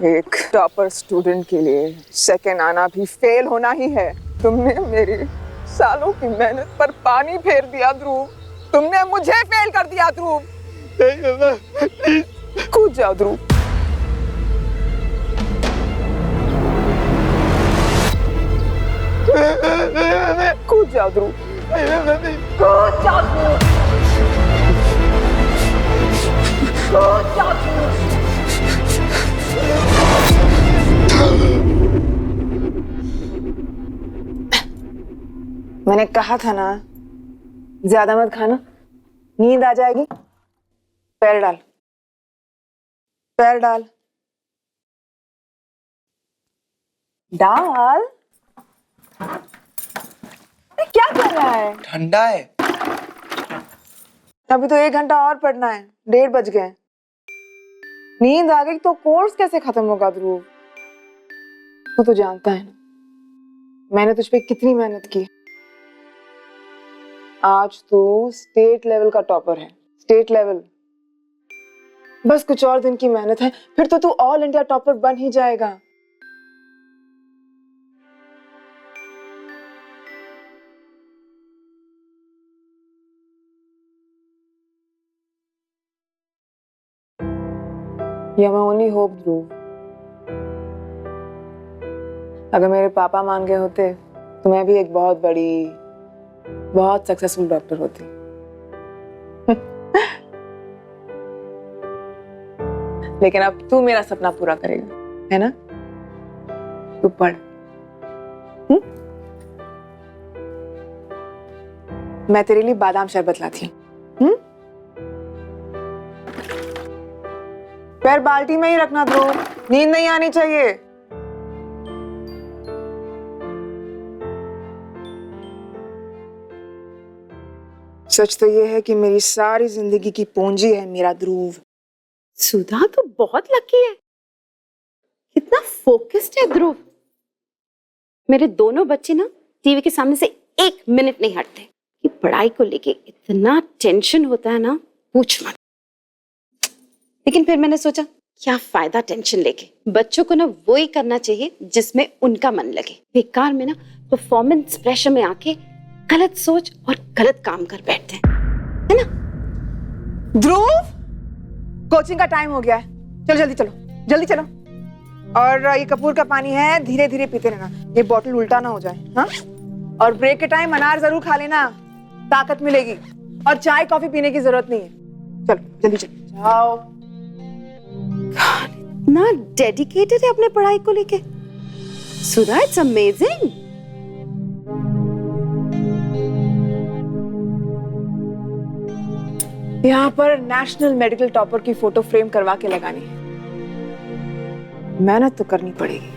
एक topper student के लिए सेकंड आना भी फेल होना ही है। तुमने मेरी सालों की मेहनत पर पानी फेर दिया ध्रुव। तुमने मुझे फेल कर दिया ध्रुव। कूद जाओ ध्रुव। कूद जाओ ध्रुव। कूद जाओ ध्रुव। कूद जाओ ध्रुव। मैंने कहा था ना, ज्यादा मत खाना, नींद आ जाएगी। पैर डाल, पैर डाल, डाल। क्या कर रहा है? ठंडा है। अभी तो 1 घंटा और पढ़ना है, 1:30 बज गए। नींद आ गई तो कोर्स कैसे खत्म होगा ध्रुव? तू तो जानता है ना, मैंने तुझ पे कितनी मेहनत की। आज तू स्टेट लेवल का टॉपर है, स्टेट लेवल। बस कुछ और दिन की मेहनत है, फिर तो तू ऑल इंडिया टॉपर बन ही जाएगा। You're my only hope, ध्रुव। अगर मेरे पापा मान गए होते तो मैं भी एक बहुत बड़ी, बहुत सक्सेसफुल डॉक्टर होती। लेकिन अब तू मेरा सपना पूरा करेगा, है ना? तू पढ़। मैं तेरे लिए बादाम शरबत लाती हूँ। पैर बाल्टी में ही रखना ध्रुव, नींद नहीं आनी चाहिए। सच तो ये है कि मेरी सारी जिंदगी की पूंजी है मेरा ध्रुव। सुधा तो बहुत लकी है, कितना फोकस्ड है ध्रुव। मेरे दोनों बच्चे ना टीवी के सामने से 1 मिनट नहीं हटते। कि पढ़ाई को लेके इतना टेंशन होता है ना, पूछ मत। लेकिन फिर मैंने सोचा क्या फायदा टेंशन लेके, बच्चों को ना वो ही करना चाहिए जिसमें उनका मन लगे। बेकार में ना परफॉर्मेंस प्रेशर में आके गलत सोच और गलत काम कर बैठते हैं, है ना? ध्रुव, कोचिंग का टाइम हो गया है, चलो जल्दी चलो, जल्दी चलो। और ये कपूर का पानी है, धीरे धीरे पीते रहना, ये बोतल उल्टा ना हो जाए। हाँ, और ब्रेक के टाइम अनार जरूर खा लेना, ताकत मिलेगी। और चाय कॉफी पीने की जरूरत नहीं है। चलो जल्दी चलो, जाओ। इतना डेडिकेटेड है अपने पढ़ाई को लेके। सुधा, इट्स अमेजिंग। यहाँ पर नेशनल मेडिकल टॉपर की फोटो फ्रेम करवा के लगानी है। मेहनत तो करनी पड़ेगी।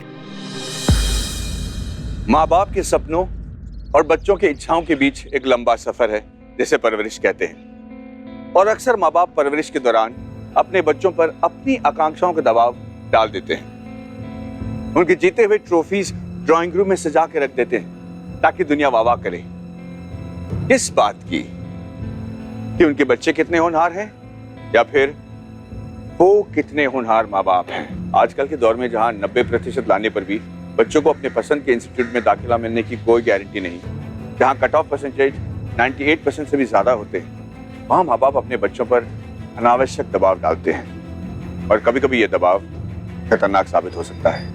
माँ बाप के सपनों और बच्चों की इच्छाओं के बीच एक लंबा सफर है जिसे परवरिश कहते हैं। और अक्सर माँ बाप परवरिश के दौरान अपने बच्चों पर अपनी आकांक्षाओं का दबाव डाल देते हैं। उनके जीते हुए ट्रॉफीज ड्राइंग रूम में सजा के रख देते हैं ताकि दुनिया वाह करे। किस बात की कि उनके बच्चे कितने होनहार हैं, या फिर वो कितने होनहार माँ बाप हैं। आजकल के दौर में जहाँ 90% लाने पर भी बच्चों को अपने पसंद के इंस्टीट्यूट में दाखिला मिलने की कोई गारंटी नहीं, जहाँ कट ऑफ परसेंटेज 98% से भी ज्यादा होते हैं, वहाँ माँ बाप अपने बच्चों पर अनावश्यक दबाव डालते हैं। और कभी कभी ये दबाव खतरनाक साबित हो सकता है।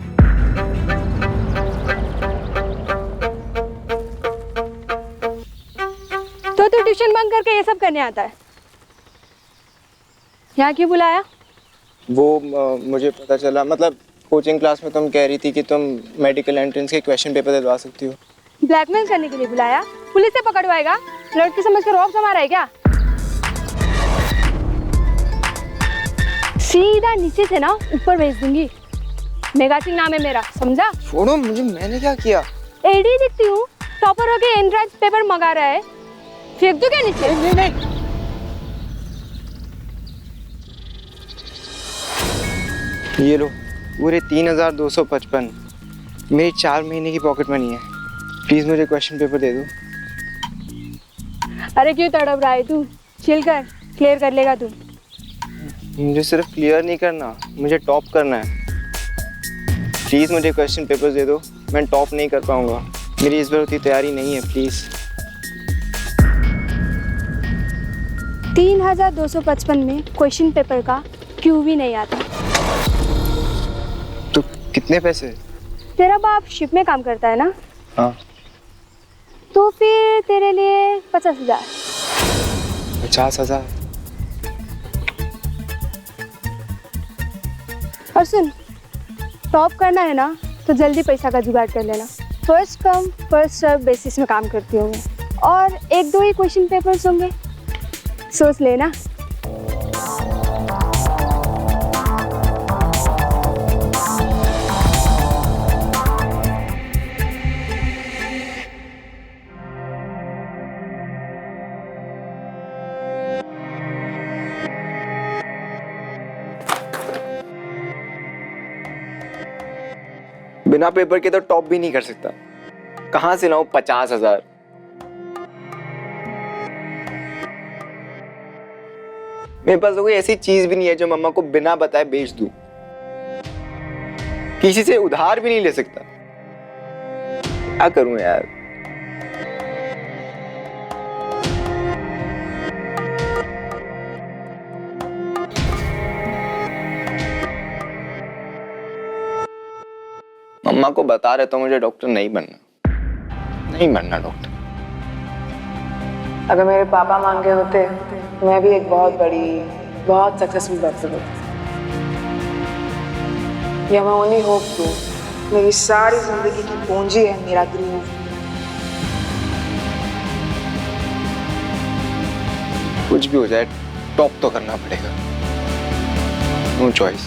तो तू ट्यूशन बंक करके ये सब करने आता है? यहाँ क्यों बुलाया? वो मुझे पता चला, मतलब कोचिंग क्लास में तुम कह रही थी कि तुम मेडिकल एंट्रेंस के क्वेश्चन पेपर दिलवा सकती हो। ब्लैकमेल करने के लिए बुलाया? पुलिस से पकड़वाएगा? लड़की समझ कर रौब जमा रहा है क्या? सीधा नीचे से ना ऊपर भेज दूंगी। मेघा सिंह नाम है मेरा, समझा? छोड़ो मुझे, मैंने क्या किया? एडी दिखती हूँ, टॉपर होके एंट्रेंस पेपर मंगा रहा है, फेंक दो क्या नीचे? नहीं नहीं। ये लो पूरे 3255 मेरी 4 महीने की पॉकेट मनी है। प्लीज मुझे क्वेश्चन पेपर दे दो। अरे क्यों तड़प रहा है तू? चिल कर, क्लियर कर लेगा तू। मुझे सिर्फ क्लियर नहीं करना, मुझे टॉप करना है। प्लीज़ मुझे क्वेश्चन पेपर्स दे दो, मैं टॉप नहीं कर पाऊंगा, मेरी इस बार उतनी तैयारी नहीं है, प्लीज़। 3255 में क्वेश्चन पेपर का क्यों भी नहीं आता। तो कितने पैसे? तेरा बाप शिप में काम करता है ना, हाँ। तो फिर तेरे लिए 50,000। 50,000? और सुन, टॉप करना है ना तो जल्दी पैसा का जुगाड़ कर लेना। First come first serve basis में काम करती हूँ मैं, और 1-2 ही क्वेश्चन पेपर्स होंगे, सोच लेना। बिना पेपर के तो टॉप भी नहीं कर सकता, कहाँ से लाऊं 50,000? मेरे पास तो कोई ऐसी चीज भी नहीं है जो मम्मा को बिना बताए बेच दूं। किसी से उधार भी नहीं ले सकता। क्या करूं यार? मम्मा को बता रहे तो मुझे डॉक्टर नहीं बनना डॉक्टर। अगर मेरे पापा मांगे होते तो मैं भी एक बहुत सक्सेसफुल डॉक्टर होती। या मैं ओनली होप टू, मेरी सारी जिंदगी की पूंजी है मेरा ध्रुव। कुछ भी हो जाए टॉप तो करना पड़ेगा, नो चॉइस।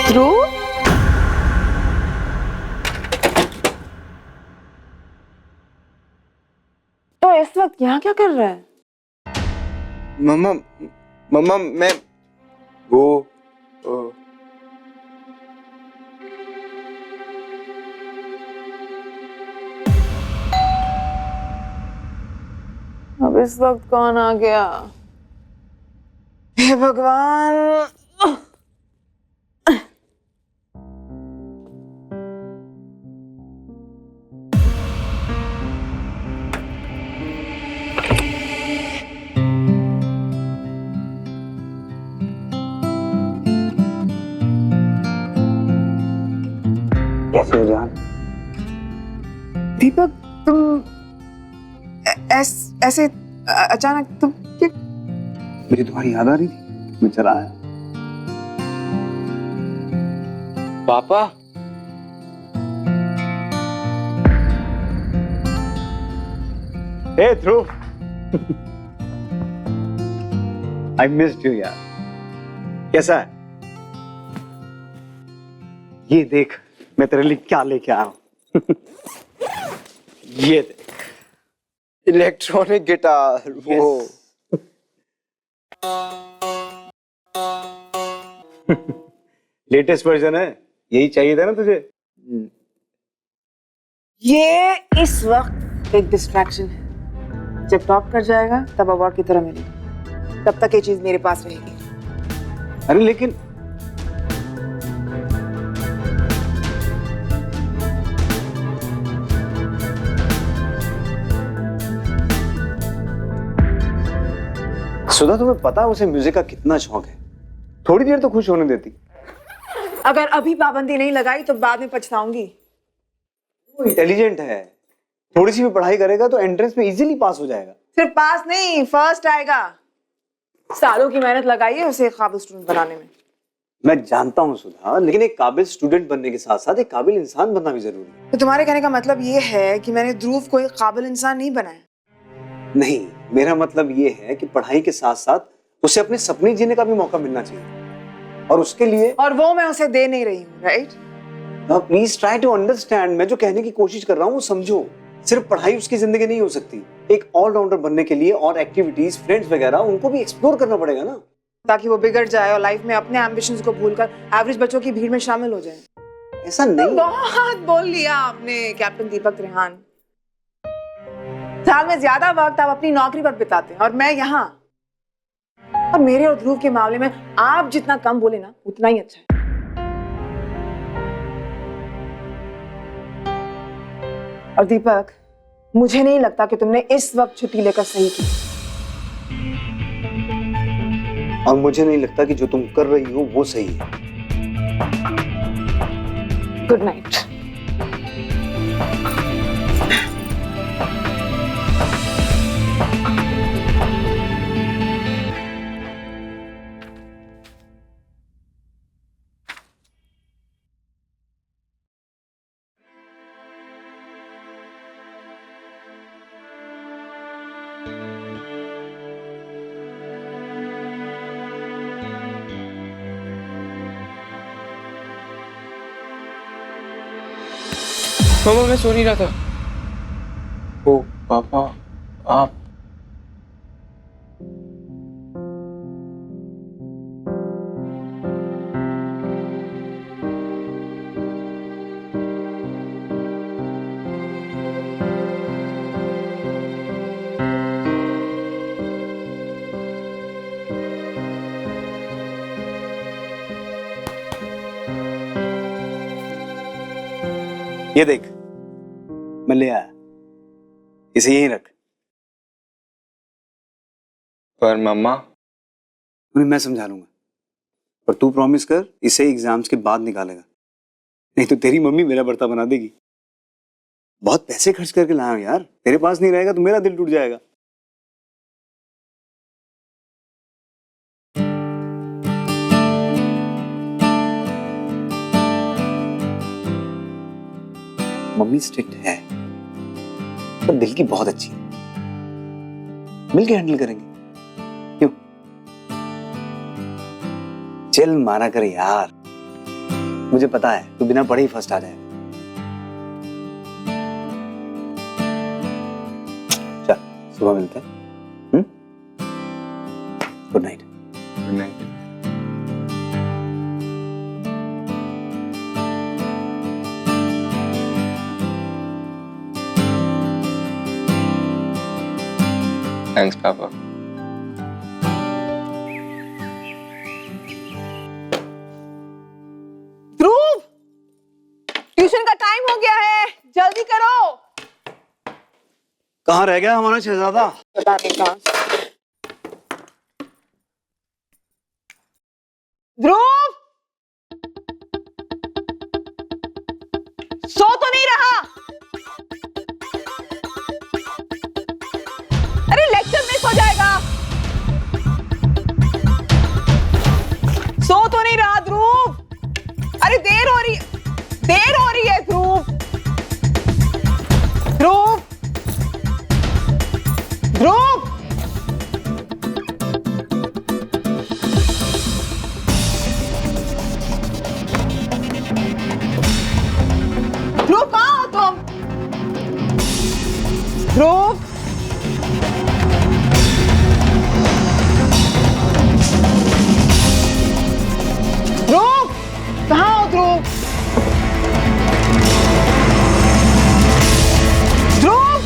ध्रुव, तो इस वक्त यहाँ क्या कर रहा है? मम्मा मैं वो अब इस वक्त कौन आ गया? हे भगवान। कैसे हो जान? दीपक, तुम ऐसे अचानक तुम क्या? मुझे तुम्हारी याद आ रही थी, मैं चला आया। पापा, हे ध्रुव, आई मिस्ड यू यार। कैसा है? ये देख मैं तेरे लिए क्या लेके आया हूं। ये देख, इलेक्ट्रॉनिक गिटार। वो लेटेस्ट वर्जन है, यही चाहिए था ना तुझे? ये इस वक्त एक डिस्ट्रैक्शन है, जब टॉप कर जाएगा तब अवार्ड की तरह मिलेगी, तब तक ये चीज मेरे पास रहेगी। अरे लेकिन सुधा, तुम्हें पता है उसे म्यूजिक का कितना शौक है? थोड़ी देर तो खुश होने देती। अगर अभी पाबंदी नहीं लगाई तो बाद में पछताऊंगी। वो इंटेलिजेंट है, थोड़ी सी भी पढ़ाई करेगा तो एंट्रेंस में इजीली पास हो जाएगा। सिर्फ पास नहीं, फर्स्ट आएगा। सालों की मेहनत लगाई है उसे एक काबिल स्टूडेंट बनाने में। मैं जानता हूँ सुधा, लेकिन एक काबिल स्टूडेंट बनने के साथ साथ एक काबिल इंसान बनना भी जरूरी है। तो तुम्हारे कहने का मतलब ये है कि मैंने ध्रुव को एक काबिल इंसान नहीं बनाया? नहीं, मेरा मतलब ये है कि पढ़ाई के साथ साथ उसे अपने सपने जीने का भी मौका मिलना चाहिए, और उसके लिए और वो मैं उसे दे नहीं रही हूँ, right? Please try to understand. मैं जो कहने की कोशिश कर रहा हूँ वो समझो। सिर्फ पढ़ाई उसकी जिंदगी नहीं हो सकती। एक ऑलराउंडर बनने के लिए और एक्टिविटीज, फ्रेंड्स वगैरह उनको भी एक्सप्लोर करना पड़ेगा ना, ताकि वो बिगड़ जाए और लाइफ में अपने एम्बिशंस को भूलकर एवरेज बच्चों की भीड़ में शामिल हो जाए। ऐसा नहीं। बहुत बोल लिया आपने कैप्टन दीपक त्रिहान। साल में ज्यादा वक्त आप अपनी नौकरी पर बिताते हैं और मैं यहाँ। और मेरे और ध्रुव के मामले में आप जितना कम बोले ना उतना ही अच्छा है। और दीपक, मुझे नहीं लगता कि तुमने इस वक्त छुट्टी लेकर सही की। और मुझे नहीं लगता कि जो तुम कर रही हो वो सही है। Good night. मामा, मैं सो नहीं रहा था। ओ पापा, आप ये देख, मैं ले आया, इसे यहीं रख। पर मम्मा, उन्हें मैं समझा लूंगा, पर तू प्रॉमिस कर इसे एग्जाम्स के बाद निकालेगा, नहीं तो तेरी मम्मी मेरा बर्ता बना देगी। बहुत पैसे खर्च करके लाया हूं यार, तेरे पास नहीं रहेगा तो मेरा दिल टूट जाएगा। मम्मी स्ट्रिक्ट है पर दिल की बहुत अच्छी है, मिलके हैंडल करेंगे। क्यों? चिल मारा कर यार, मुझे पता है तू बिना पढ़े ही फर्स्ट आ जाएगा। चल सुबह मिलते हैं। Good night. Good night. Thanks पापा। ध्रुव, ट्यूशन का टाइम हो गया है, जल्दी करो। कहाँ रह गया हमारा शहजादा? पता नहीं कहाँ। ध्रुव, सो तो नहीं रहा? अरे लेक्चर मिस हो जाएगा। सो तो नहीं रहा ध्रुव? अरे देर हो रही है ध्रुव। ध्रुव, ध्रुव, ध्रुव कहाँ हो तुम? ध्रुव, ध्रुव कहाँ हो ध्रुव? ध्रुव,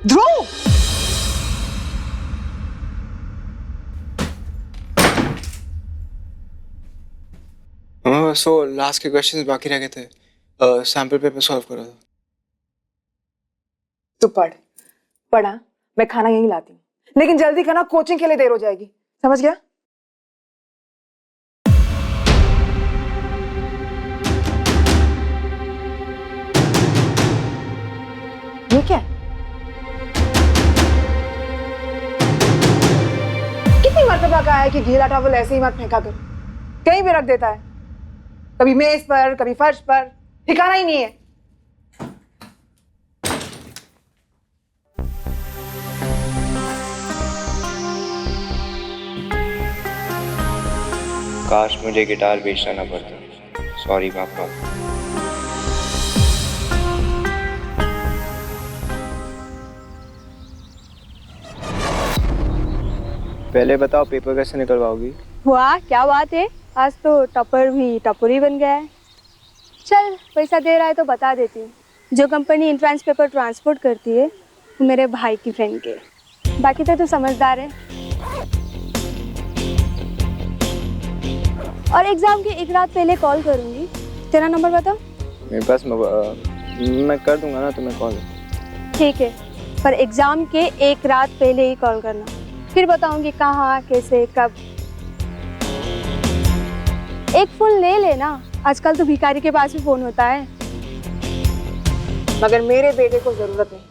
ध्रुव, मम्मा, सो लास्ट के क्वेश्चंस बाकी रह गए थे, सैंपल पेपर सॉल्व करा था। तू पढ़ा, मैं खाना यहीं लाती हूँ, लेकिन जल्दी खाना, कोचिंग के लिए देर हो जाएगी, समझ गया? ये क्या है? कितनी मर्तबा कहा है कि गीला टॉवल ऐसे ही मत फेंका कर, कहीं भी रख देता है, कभी मेज पर, कभी फर्श पर, ठिकाना ही नहीं है। काश मुझे गिटार बेचना ना पड़ता। सॉरी पापा। पहले बताओ पेपर कैसे निकलवाओगी? वाह क्या बात है, आज तो टॉपर भी टॉपर ही बन गया है। चल पैसा दे रहा है तो बता देती हूँ, जो कंपनी एंट्रेंस पेपर ट्रांसपोर्ट करती है वो मेरे भाई की फ्रेंड के, बाकी तो तू समझदार है। और एग्जाम के एक रात पहले कॉल करूँगी, तेरा नंबर बता। मेरे पास मैं कर दूंगा ना तुम्हें कॉल। ठीक है, पर एग्जाम के एक रात पहले ही कॉल करना, फिर बताऊंगी कहाँ, कैसे, कब। एक फोन ले लेना, आजकल तो भिखारी के पास भी फोन होता है। मगर मेरे बेटे को जरूरत नहीं,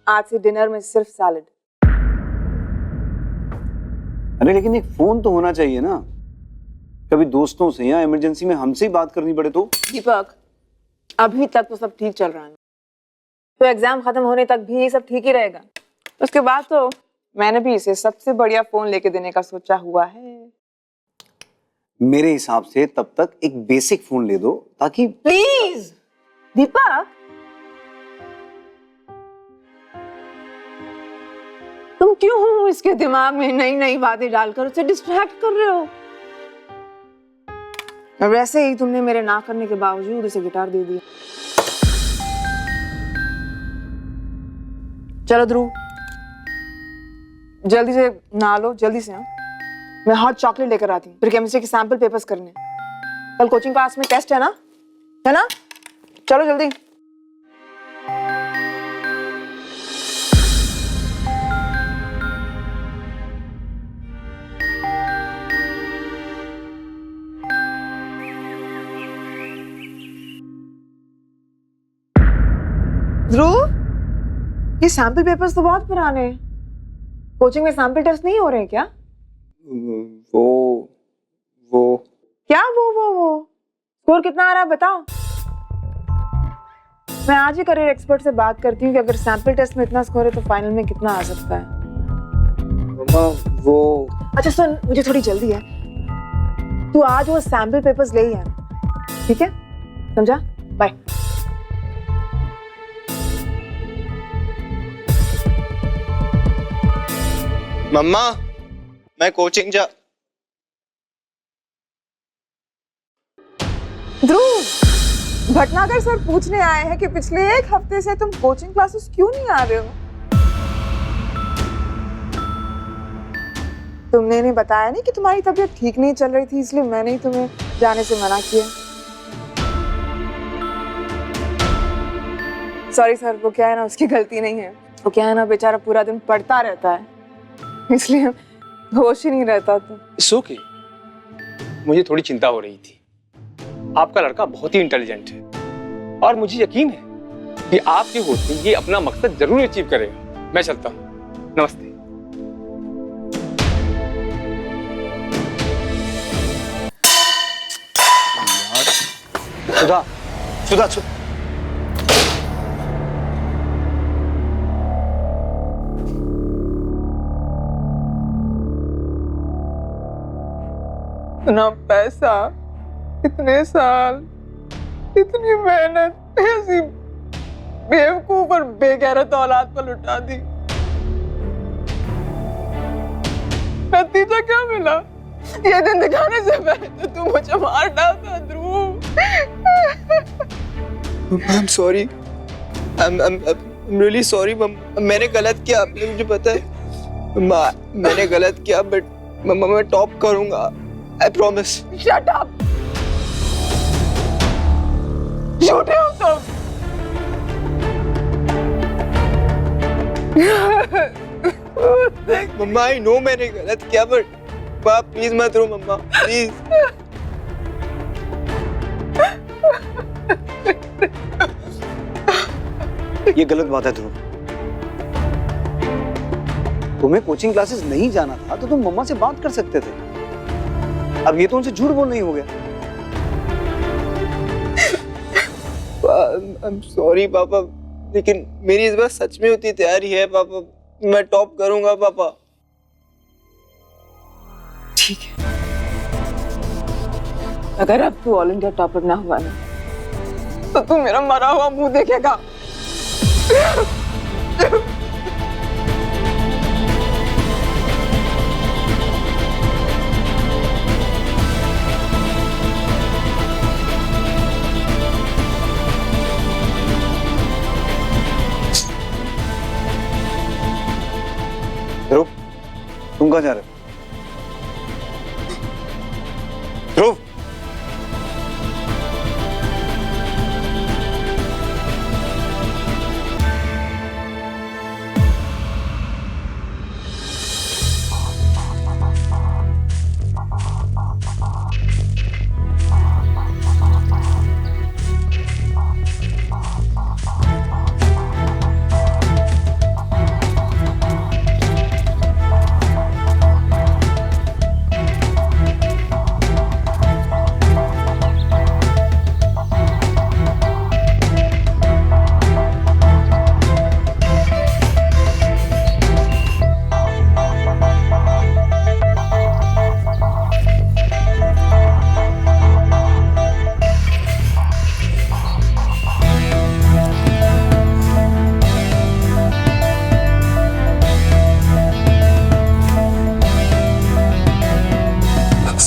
आज से डिनर में सिर्फ सैलेड। अरे लेकिन एक फोन तो होना चाहिए ना, कभी दोस्तों से या इमरजेंसी में हमसे ही बात करनी पड़े तो। दीपक, अभी तक तो सब ठीक चल रहा है, तो एग्जाम खत्म होने तक भी ये सब ठीक ही रहेगा। उसके बाद तो मैंने भी इसे सबसे बढ़िया फोन लेके देने का सोचा हुआ है। मेरे हिसाब से तब तक एक बेसिक फोन ले दो, ताकि। प्लीज दीपक, तुम क्यों इसके दिमाग में नई नई बातें डालकर उसे डिस्ट्रैक्ट कर रहे हो? और वैसे ही तुमने मेरे ना करने के बावजूद उसे गिटार दे दिया। चलो ध्रुव, जल्दी से नहा लो, जल्दी से। हाँ, मैं हॉट चॉकलेट लेकर आती हूँ, फिर केमिस्ट्री के सैंपल पेपर्स करने। कल कोचिंग क्लास में टेस्ट है ना? चलो जल्दी। ध्रुव, ये सैंपल पेपर्स तो बहुत पुराने हैं, कोचिंग में सैंपल टेस्ट नहीं हो रहे हैं क्या? वो क्या वो स्कोर कितना आ रहा है बताओ। मैं आज ही करियर एक्सपर्ट से बात करती हूँ कि अगर सैंपल टेस्ट में इतना स्कोर है तो फाइनल में कितना आ सकता है। मम्मा वो। अच्छा सुन, मुझे थोड़ी जल्दी है, तू आज वो सैंपल पेपर्स ले ही आना, ठीक है? समझा? बाय। मम्मा मैं कोचिंग जा। ध्रुव, भटनागर सर पूछने आए हैं कि पिछले एक हफ्ते से तुम कोचिंग क्लासेस क्यों नहीं आ रहे हो? तुमने इन्हें बताया नहीं कि तुम्हारी तबीयत ठीक नहीं चल रही थी, इसलिए मैंने ही तुम्हें जाने से मना किया। सॉरी सर, वो क्या है ना, उसकी गलती नहीं है। वो क्या है ना, बेचारा पूरा दिन पढ़ता रहता है, इसलिए होश ही नहीं रहता। तो इट्स ओके, मुझे थोड़ी चिंता हो रही थी। आपका लड़का बहुत ही इंटेलिजेंट है और मुझे यकीन है कि आपके होते ये अपना मकसद जरूर अचीव करेगा। मैं चलता हूँ, नमस्ते। सुधा, सुधा, इतना पैसा, इतने साल, इतनी मेहनत ऐसी बेवकूफ और बेगैरत औलाद पर लुटा दी। नतीजा क्या मिला? ये दिन दिखाने से पहले तो तू मुझे मार डालता ध्रुव। I'm sorry. I'm really sorry. मैंने गलत किया, आपने मुझे पता है। मैंने गलत किया, बट मैं टॉप करूंगा। I promise. Shut up. झूठे हो तुम। मम्मा आई नो मैंने गलत किया, बट प्लीज मत रो मम्मा, प्लीज। ये गलत बात है ध्रुव। तुम्हें कोचिंग क्लासेस नहीं जाना था तो तुम मम्मा से बात कर सकते थे। अब ये तो उनसे झूठ बोलना ही हो गया। आई एम सॉरी पापा, लेकिन मेरी इस बार सच में उतनी तैयारी है पापा, मैं टॉप करूंगा पापा। ठीक है, अगर अब तू ऑल इंडिया टॉपर ना हुआ ना तो तू मेरा मरा हुआ मुंह देखेगा। ध्रुव, तुम कहाँ जा रहे हो? ध्रुव,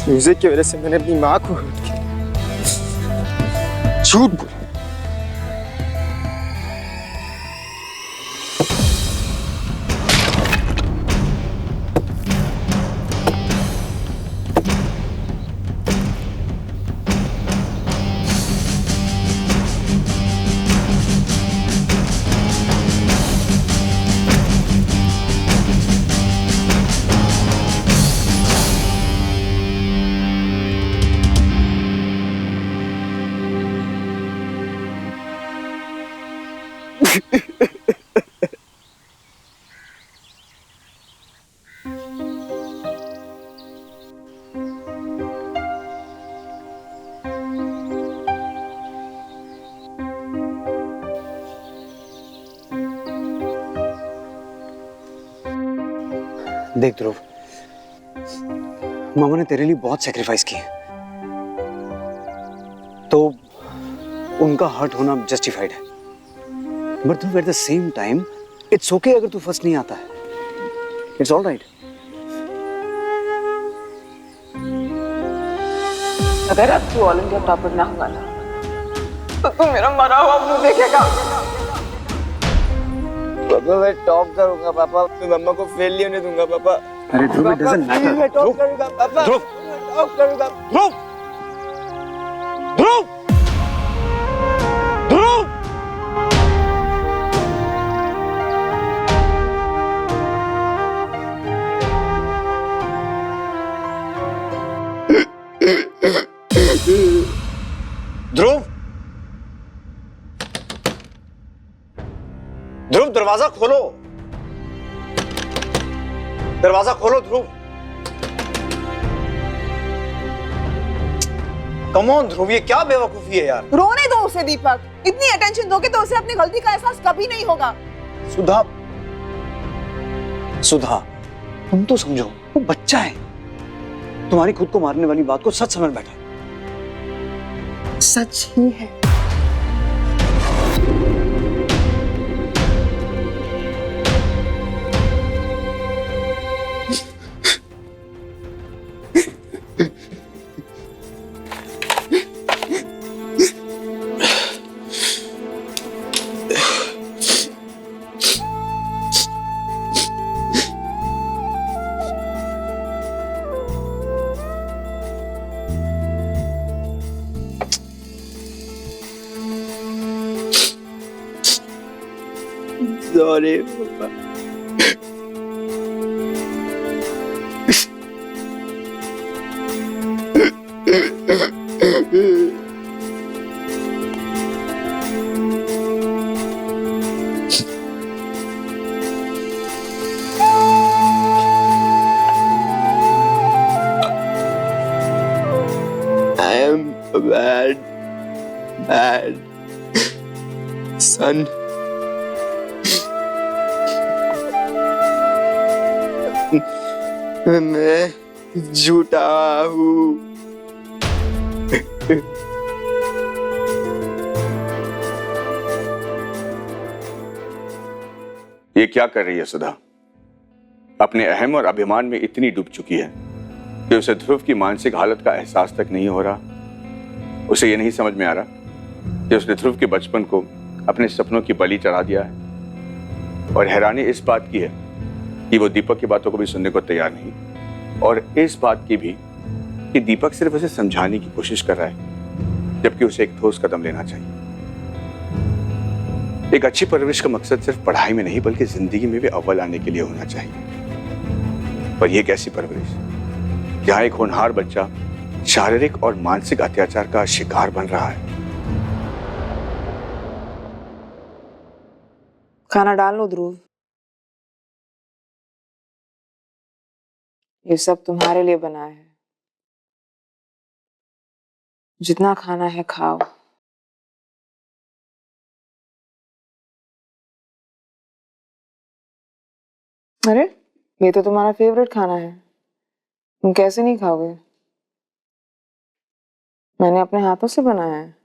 म्यूजिक की वजह से मैंने अपनी माँ को झूठ बोला। देख ध्रुव, मामा ने तेरे लिए बहुत सैक्रिफाइस किए, तो उनका हर्ट होना जस्टिफाइड है। But Dhruv, at the same time it's okay अगर तू फर्स्ट नहीं आता है। It's all right. अगर अब तू ऑल इंडिया टॉपर ना हुआ ना तो तू मेरा मरा हुआ मुंह देखेगा। पापा मैं टॉप करूंगा पापा, मैं मम्मा को फेल नहीं होने दूंगा पापा। अरे ध्रुव, इट डजंट मैटर। मैं टॉप करूंगा पापा, ध्रुव, मैं टॉप करूंगा। ध्रुव, ध्रुव, ध्रुव। ध्रुव, ध्रुव, दरवाजा खोलो, दरवाजा खोलो ध्रुव। कम ऑन ध्रुव, ये क्या बेवकूफी है यार। रोने दो उसे दीपक, इतनी अटेंशन दोगे तो उसे अपनी गलती का एहसास कभी नहीं होगा। सुधा, सुधा, तुम तो समझो, वो बच्चा है। तुम्हारी खुद को मारने वाली बात को सच समझ बैठा। सच ही है। सॉरी पापा। I am a bad son. मैं झूठा हूँ। ये क्या कर रही है सुधा? अपने अहम और अभिमान में इतनी डूब चुकी है कि उसे ध्रुव की मानसिक हालत का एहसास तक नहीं हो रहा। उसे ये नहीं समझ में आ रहा कि उसने ध्रुव के बचपन को अपने सपनों की बलि चढ़ा दिया है। और हैरानी इस बात की है कि वो दीपक की बातों को भी सुनने को तैयार नहीं, और इस बात की भी कि दीपक सिर्फ उसे समझाने की कोशिश कर रहा है, जबकि उसे एक ठोस कदम लेना चाहिए। एक अच्छी परवरिश का मकसद सिर्फ पढ़ाई में नहीं बल्कि जिंदगी में भी अव्वल आने के लिए होना चाहिए। पर यह कैसी परवरिश जहां एक होनहार बच्चा शारीरिक और मानसिक अत्याचार का शिकार बन रहा है। खाना डाल लो ध्रुव, ये सब तुम्हारे लिए बना है। जितना खाना है खाओ। अरे ये तो तुम्हारा फेवरेट खाना है, तुम कैसे नहीं खाओगे? मैंने अपने हाथों से बनाया है।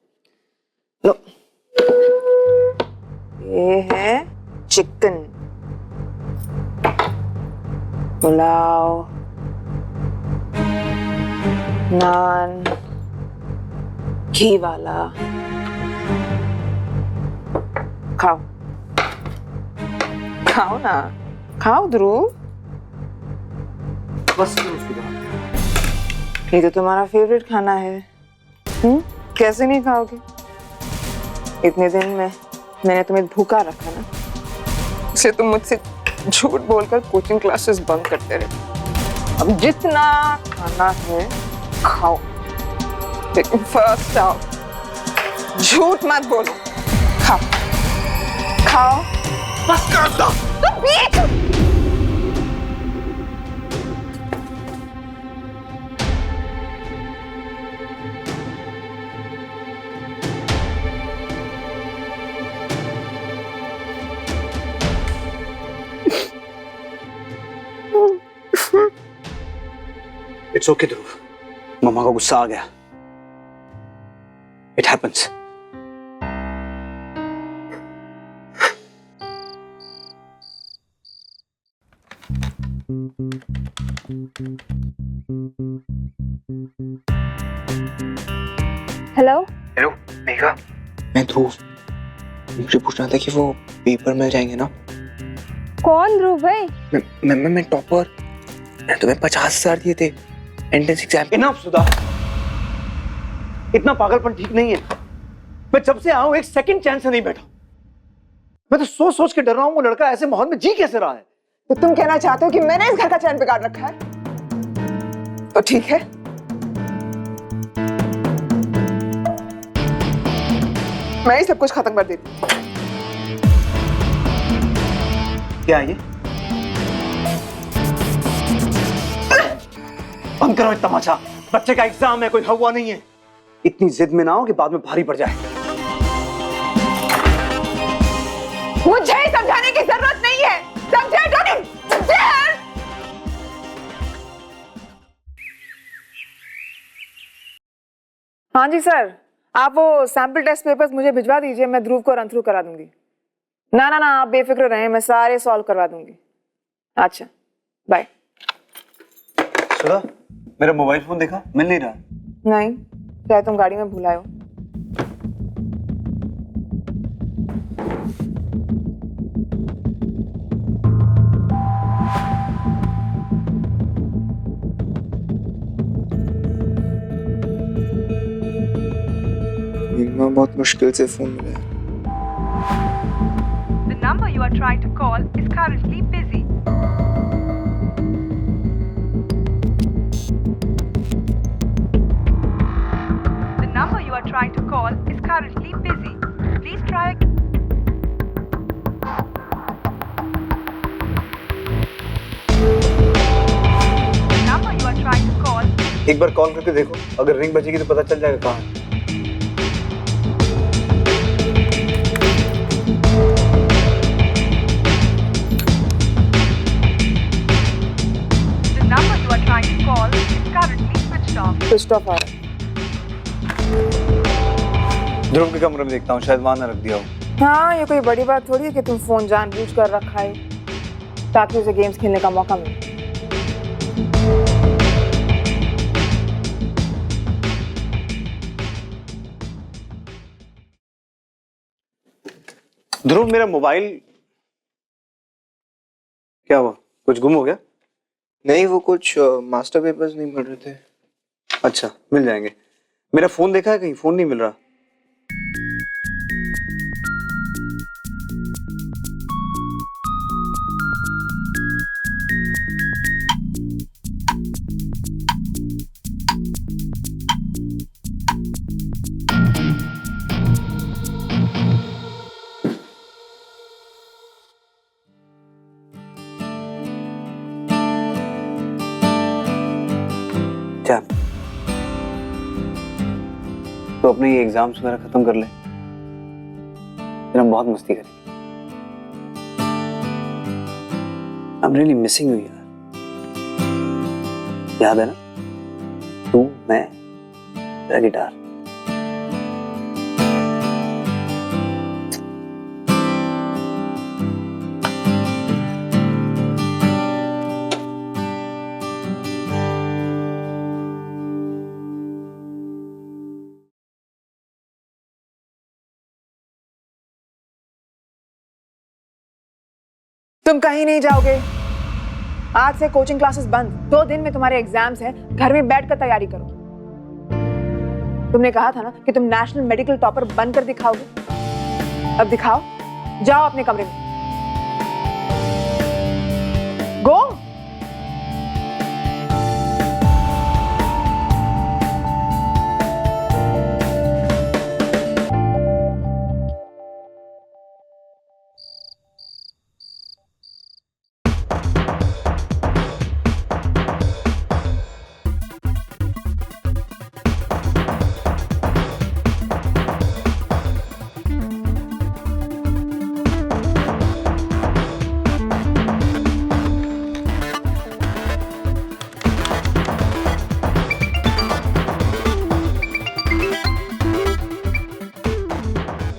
लो, ये है चिकन, पुलाव, नान, घी वाला। खाओ खाओ ना, खाओ ध्रुव। बस करो सुधा। ये तो तुम्हारा फेवरेट खाना है। कैसे नहीं खाओगे? इतने दिन में मैंने तुम्हें भूखा रखा ना, इसलिए तुम मुझसे झूठ बोलकर कोचिंग क्लासेस बंक करते रहे। अब जितना खाना है खाओ, लेकिन फर्स्ट आओ, झूठ मत बोलो। खाओ खाओ, बस कर दो। तुम बीच इट्स ओके ध्रुव, मम्मा को गुस्सा आ गया। It happens. Hello hello Megha, मैं ध्रुव। मुझे पूछना था कि वो पेपर मिल जाएंगे ना? कौन ध्रुव भाई? मैं टॉपर। मैं तुम्हें 50,000 दिए थे एंट्रेंस एग्जाम। इनफ सुधा, इतना पागलपन ठीक नहीं है। मैं जब से आया हूं एक सेकंड चैन से नहीं बैठा। मैं तो सोच सोच के डर रहा हूं वो लड़का ऐसे माहौल में जी कैसे रहा है। तो तुम कहना चाहते हो कि मैंने इस घर का चैन बिगाड़ रखा है? तो ठीक है, मैं ही सब कुछ खत्म कर देती हूँ। क्या है ये? बंद करो ये तमाशा। बच्चे का एग्जाम है, कोई हवा नहीं है। इतनी जिद में ना हो कि बाद में भारी पड़ जाए। मुझे समझाने की जरूरत नहीं है, समझे? Don't you dare! हाँ जी सर, आप वो सैंपल टेस्ट पेपर्स मुझे भिजवा दीजिए, मैं ध्रुव को रन थ्रू करा दूंगी। ना ना ना, आप बेफिक्र रहें, मैं सारे सॉल्व करवा दूंगी। अच्छा, बाय। सुधा, मेरा मोबाइल फोन देखा, मिल नहीं रहा। नहीं, शायद तुम गाड़ी में भूलाए हो। बहुत मुश्किल से फोन मिला। The number you are trying to call is currently busy. The number you are trying to call is currently busy. Please try again. The number you are trying to call. एक बार call करके देखो, अगर ring बजेगी तो पता चल जाएगा कहाँ है। The number you are trying to call is currently switched off. Switched off आ रहा है। ध्रुव के कमरे में देखता हूँ, शायद वहां ना रख दिया हो। हाँ, ये कोई बड़ी बात थोड़ी है कि तुम फोन जानबूझ कर रखा है ताकि उसे गेम्स खेलने का मौका मिले। ध्रुव, मेरा मोबाइल क्या हुआ? कुछ गुम हो गया? नहीं, वो कुछ मास्टर पेपर्स नहीं मिल रहे थे। अच्छा, मिल जाएंगे। मेरा फोन देखा है कहीं? फोन नहीं मिल रहा। क्या तो अपने ये एग्जाम्स वगैरह खत्म कर ले, फिर हम बहुत मस्ती करेंगे। I'm really missing you यार। याद है ना, तू, मैं, तेरा गिटार। तुम कहीं नहीं जाओगे। आज से कोचिंग क्लासेस बंद। 2 दिन में तुम्हारे एग्जाम्स हैं। घर में बैठकर तैयारी करो। तुमने कहा था ना कि तुम नेशनल मेडिकल टॉपर बनकर दिखाओगे। अब दिखाओ। जाओ अपने कमरे में। गो।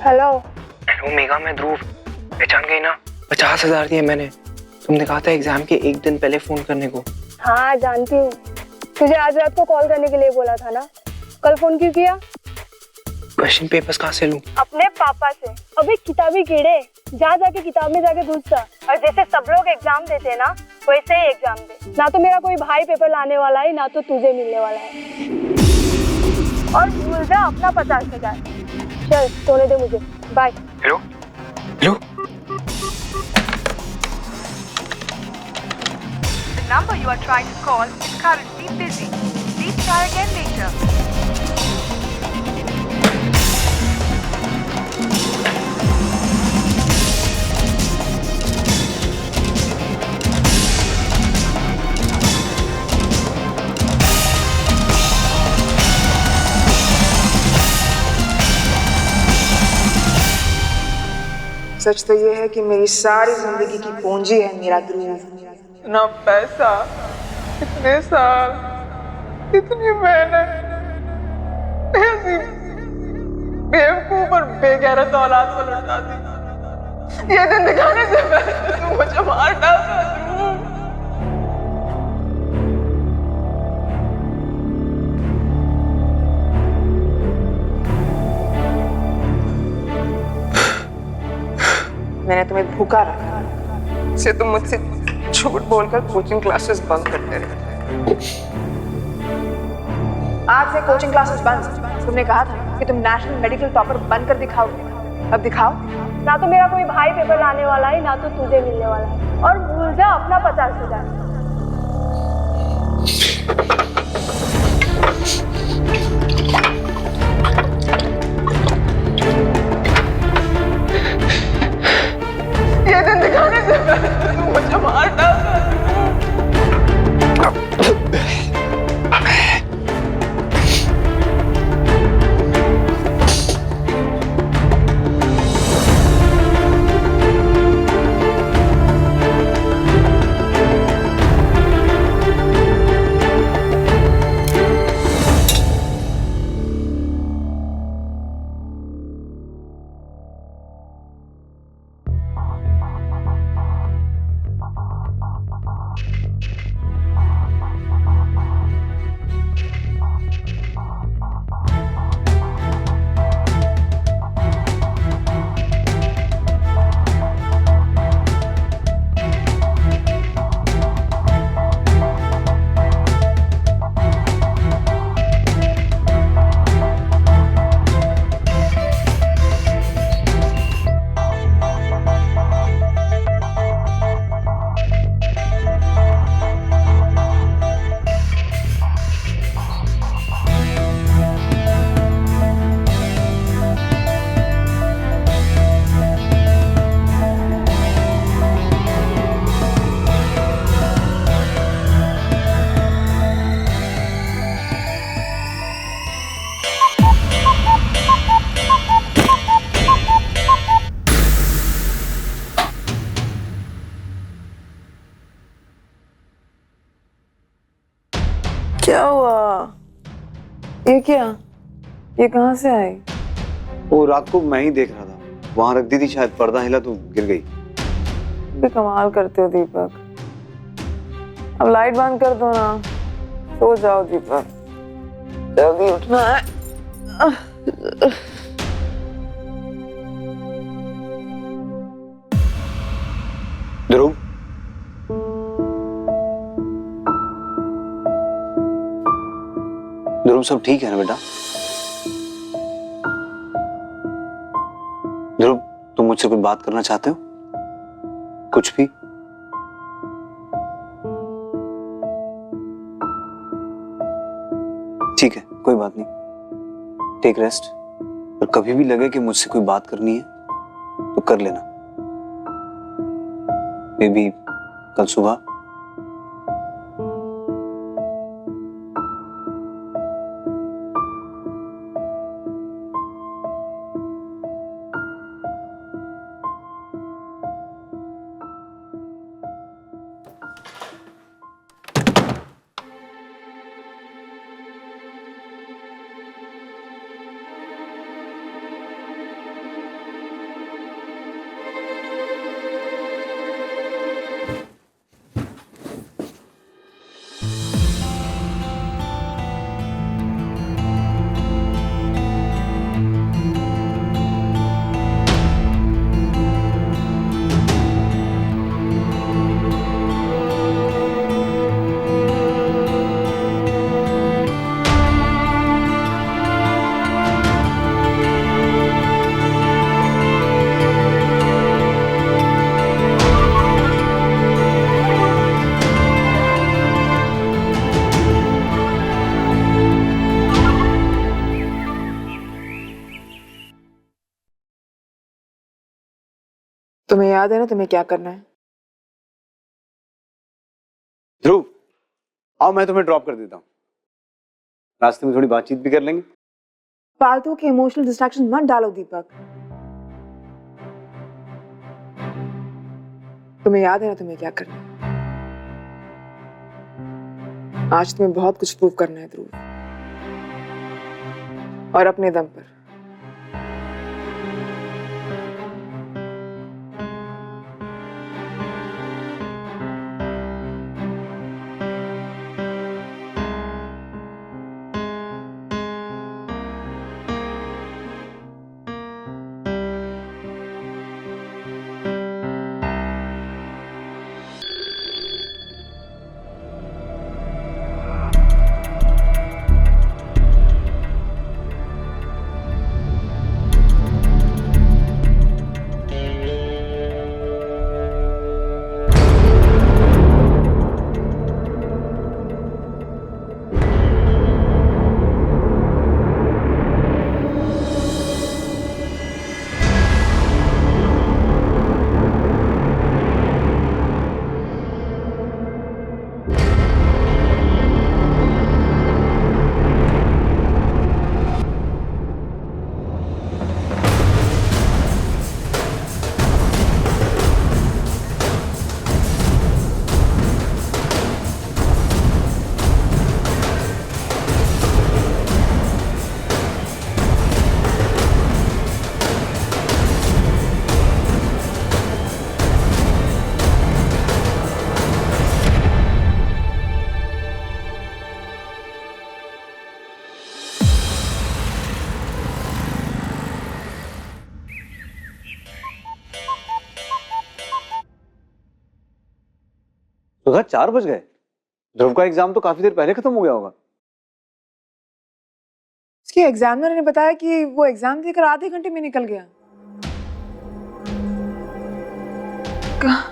हेलो। हेलो मेघा, मैं ध्रुव। पहचान गई ना? 50,000 दिए मैंने। तुमने कहा था एग्जाम के एक दिन पहले फोन करने को। हाँ जानती हूँ, तुझे आज रात को कॉल करने के लिए बोला था ना, कल फोन क्यों किया? क्वेश्चन पेपर्स कहाँ से लूँ? अपने पापा से। अबे किताबी कीड़े, जा जाके किताब में जाके घुसता। और जैसे सब लोग एग्जाम देते हैं ना, वैसे ही एग्जाम दे। ना तो मेरा कोई भाई पेपर लाने वाला है, ना तो तुझे मिलने वाला है। और भूल जा अपना 50,000। चल सोने दे मुझे, bye. Hello hello. The number you are trying to call is currently busy. Please try again later. सच तो ये है कि मेरी सारी जिंदगी की पूंजी है मेरा ध्रुव। इतना पैसा, इतने साल, इतनी मेहनत, ऐसी बेवकूफ और बेगैरत औलाद को लौटा दी। ये दिन दिखाने से पहले तू मुझे मार डालता ध्रुव। मैंने तुम्हें भूखा रखा। से तुम मुझसे झूठ बोलकर कोचिंग क्लासेस बंद करते रहे। आज से कोचिंग क्लासेस बंद। तुमने कहा था कि तुम नेशनल मेडिकल टॉपर बनकर दिखाओगे। अब दिखाओ। ना तो मेरा कोई भाई पेपर लाने वाला है, ना तो तुझे मिलने वाला है। और भूल जा अपना 50,000। ये दिन दिखाने से पहले तू मुझे मार डाल। क्या हुआ? ये क्या? ये कहाँ से आई? वो रात को मैं ही देख रहा था, वहां रख दी थी, शायद पर्दा हिला तो गिर गई। भी कमाल करते हो दीपक। अब लाइट बंद कर दो ना, सो जाओ दीपक, जल्दी उठना है। ध्रुव, ध्रुव सब ठीक है ना बेटा? ध्रुव, तुम मुझसे कोई बात करना चाहते हो? कुछ भी? ठीक है, कोई बात नहीं, टेक रेस्ट। और कभी भी लगे कि मुझसे कोई बात करनी है तो कर लेना, मे बी कल सुबह। तुम्हें याद है ना तुम्हें क्या करना है? ध्रुव, आओ मैं तुम्हें ड्रॉप कर देता हूँ, रास्ते में थोड़ी बातचीत भी कर लेंगे। फालतू के इमोशनल डिस्ट्रैक्शन मत डालो दीपक। तुम्हें याद है ना तुम्हें क्या करना है? आज तुम्हें बहुत कुछ प्रूव करना है ध्रुव, और अपने दम पर। सुधा 4 बज गए। ध्रुव का एग्जाम तो काफी देर पहले खत्म हो गया होगा। इसके एग्जामिनर ने बताया कि वो एग्जाम देकर आधे घंटे में निकल गया। कहाँ?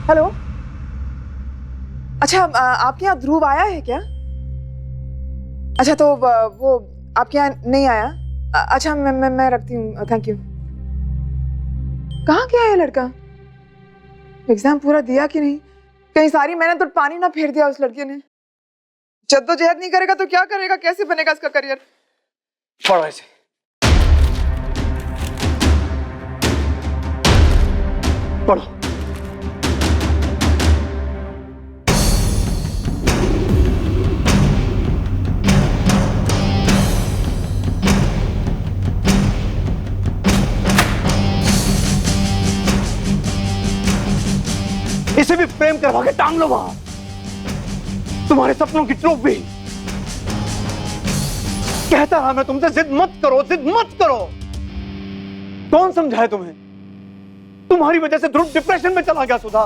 हेलो, अच्छा आपके यहाँ ध्रुव आया है क्या? अच्छा तो वो आपके यहाँ नहीं आया? अच्छा मैं रखती हूँ, थैंक यू। कहाँ गया है लड़का? एग्जाम पूरा दिया कि नहीं? कहीं सारी मैंने तो पानी ना फेर दिया उस लड़के ने। जद्दोजहद नहीं करेगा तो क्या करेगा? कैसे बनेगा इसका करियर? पढ़ो ऐसे। पढ़ो। इसे भी प्रेम करवा के टांग लो वहां, तुम्हारे सपनों की ट्रॉफी। कहता रहा मैं तुमसे, जिद मत करो, जिद मत करो। कौन समझाए तुम्हें? तुम्हारी वजह से ध्रुव डिप्रेशन में चला गया सुधा।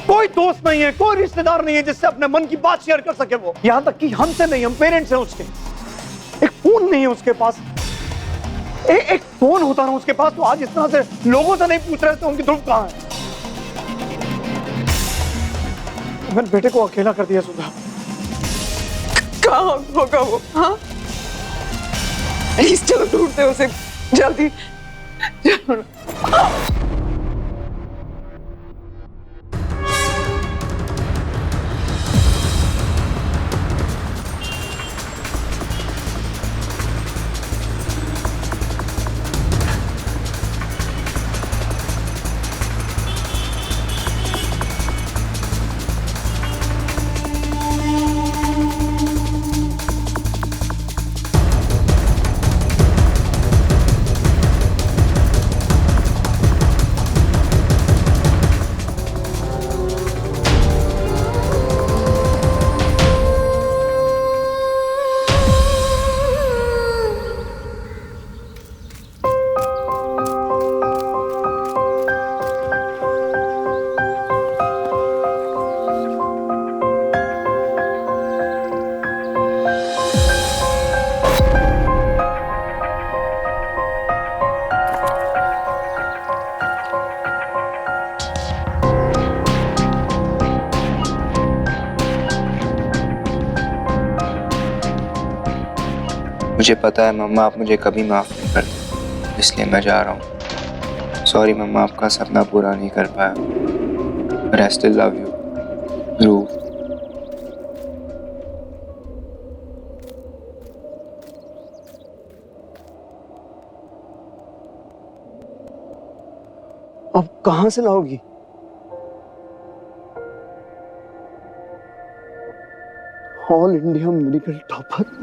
कोई दोस्त नहीं है, कोई रिश्तेदार नहीं है जिससे अपने मन की बात शेयर कर सके वो। यहां तक कि हमसे नहीं, हम पेरेंट्स हैं उसके। एक फोन नहीं है उसके पास। एक फोन होता ना उसके पास तो आज इस तरह से लोगों से नहीं पूछ रहे थे उनकी ध्रुव कहां है। मैंने बेटे को अकेला कर दिया सुधा। कहाँ होगा वो? हाँ, प्लीज चलो ढूंढते हैं उसे जल्दी। चलो। मुझे पता है मम्मा, आप मुझे कभी माफ़ नहीं करते, इसलिए मैं जा रहा हूँ। सॉरी मम्मा, आपका सपना पूरा नहीं कर पाया, but I still love you, ध्रुव। अब कहां से लाओगी? All India medical topper.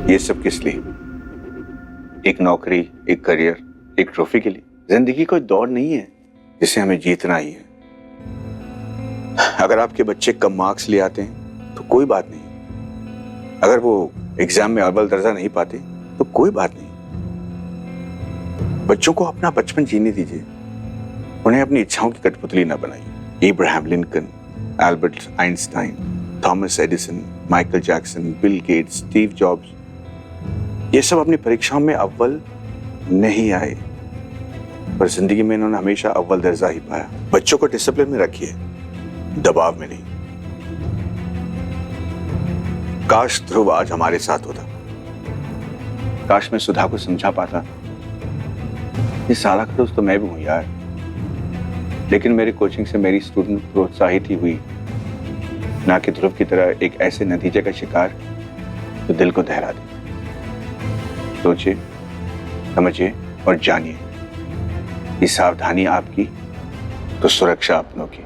ये सब किस लिए? एक नौकरी, एक करियर, एक ट्रॉफी के लिए? जिंदगी कोई दौड़ नहीं है जिसे हमें जीतना ही है। अगर आपके बच्चे कम मार्क्स ले आते हैं तो कोई बात नहीं, अगर वो एग्जाम में अव्वल दर्जा नहीं पाते तो कोई बात नहीं। बच्चों को अपना बचपन जीने दीजिए, उन्हें अपनी इच्छाओं की कठपुतली ना बनाइए। Ibrahim Lincoln, Albert Einstein, Thomas Edison, Michael Jackson, Bill Gates, Steve jobs, ये सब अपनी परीक्षाओं में अव्वल नहीं आए, पर जिंदगी में इन्होंने हमेशा अव्वल दर्जा ही पाया। बच्चों को डिसिप्लिन में रखिए, दबाव में नहीं। काश ध्रुव आज हमारे साथ होता, काश मैं सुधा को समझा पाता। ये साला का दोस्त तो मैं भी हूं यार, लेकिन मेरी कोचिंग से मेरी स्टूडेंट प्रोत्साहित ही हुई, ना कि ध्रुव की तरह एक ऐसे नतीजे का शिकार जो दिल को दहला दे। सोचिए, समझिए और जानिए, ये सावधानी आपकी तो सुरक्षा अपनों की।